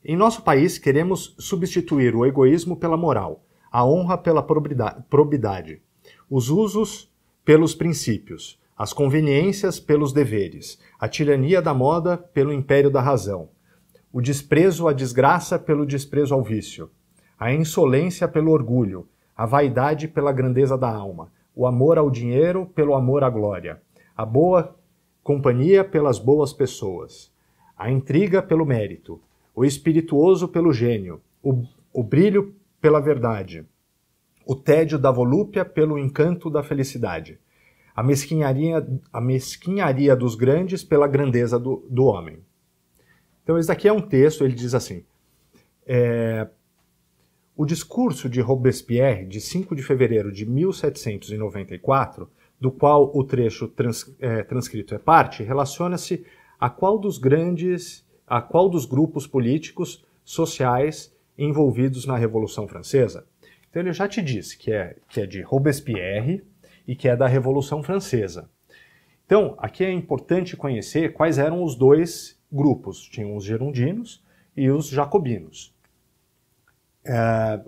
Em nosso país, queremos substituir o egoísmo pela moral, a honra pela probidade, os usos pelos princípios, as conveniências pelos deveres, a tirania da moda pelo império da razão, o desprezo à desgraça pelo desprezo ao vício, a insolência pelo orgulho, a vaidade pela grandeza da alma, o amor ao dinheiro pelo amor à glória, a boa companhia pelas boas pessoas, a intriga pelo mérito, o espirituoso pelo gênio, o brilho pela verdade, o tédio da volúpia pelo encanto da felicidade, a mesquinharia dos grandes pela grandeza do homem. Então esse daqui é um texto, ele diz assim, o discurso de Robespierre, de 5 de fevereiro de 1794, do qual o trecho transcrito é parte, relaciona-se a qual dos grupos políticos, sociais envolvidos na Revolução Francesa. Então ele já te disse que é de Robespierre e que é da Revolução Francesa. Então, aqui é importante conhecer quais eram os dois grupos. Tinham os girondinos e os jacobinos.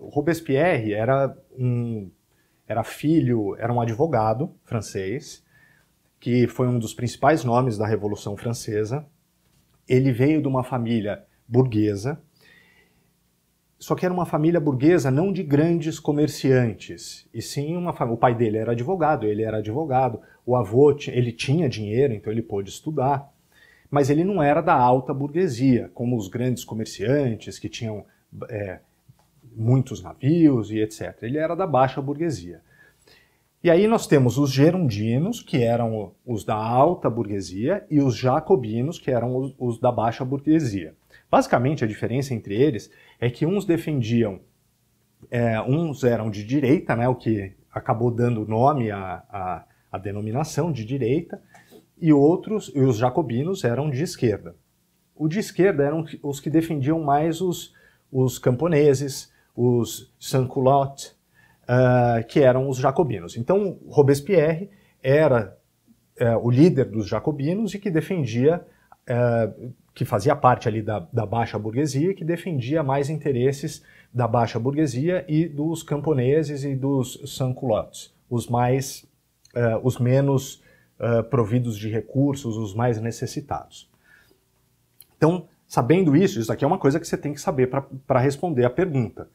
Robespierre era um advogado francês, que foi um dos principais nomes da Revolução Francesa. Ele veio de uma família burguesa, só que era uma família burguesa não de grandes comerciantes, e sim o pai dele era advogado, ele era advogado, o avô ele tinha dinheiro, então ele pôde estudar, mas ele não era da alta burguesia, como os grandes comerciantes que tinham muitos navios e etc. Ele era da baixa burguesia. E aí nós temos os girondinos, que eram os da alta burguesia, e os jacobinos, que eram os da baixa burguesia. Basicamente, a diferença entre eles é que uns defendiam, uns eram de direita, né, o que acabou dando nome à denominação de direita, e os jacobinos eram de esquerda. O de esquerda eram os que defendiam mais os camponeses, os sans-culottes, que eram os jacobinos. Então, Robespierre era o líder dos jacobinos e que defendia, que fazia parte ali da baixa burguesia, que defendia mais interesses da baixa burguesia e dos camponeses e dos sans-culottes, os menos providos de recursos, os mais necessitados. Então, sabendo isso aqui é uma coisa que você tem que saber para responder a pergunta.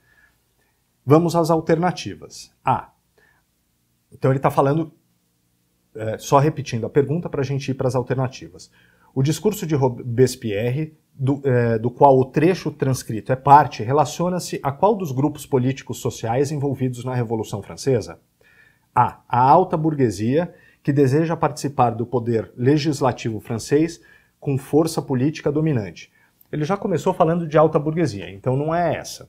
Vamos às alternativas. Então ele está falando, só repetindo a pergunta para a gente ir para as alternativas. O discurso de Robespierre, do qual o trecho transcrito é parte, relaciona-se a qual dos grupos políticos sociais envolvidos na Revolução Francesa? A alta burguesia, que deseja participar do poder legislativo francês com força política dominante. Ele já começou falando de alta burguesia, então não é essa.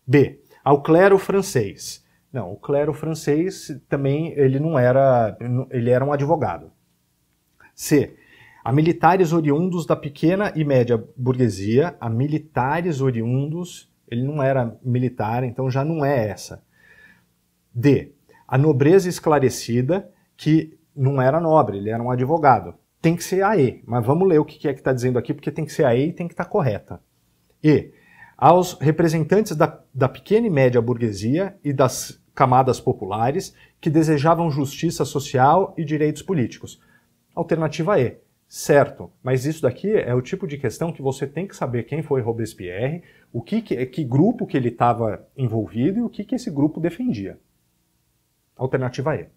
B. Ao clero francês. Não, o clero francês também ele era um advogado. C. A militares oriundos da pequena e média burguesia. A militares oriundos, ele não era militar, então já não é essa. D. A nobreza esclarecida, que não era nobre, ele era um advogado. Tem que ser a E, mas vamos ler o que é que está dizendo aqui, porque tem que ser a E e tem que estar correta. E. Aos representantes da pequena e média burguesia e das camadas populares que desejavam justiça social e direitos políticos. Alternativa E. Certo, mas isso daqui é o tipo de questão que você tem que saber quem foi Robespierre, que grupo que ele estava envolvido e o que esse grupo defendia. Alternativa E.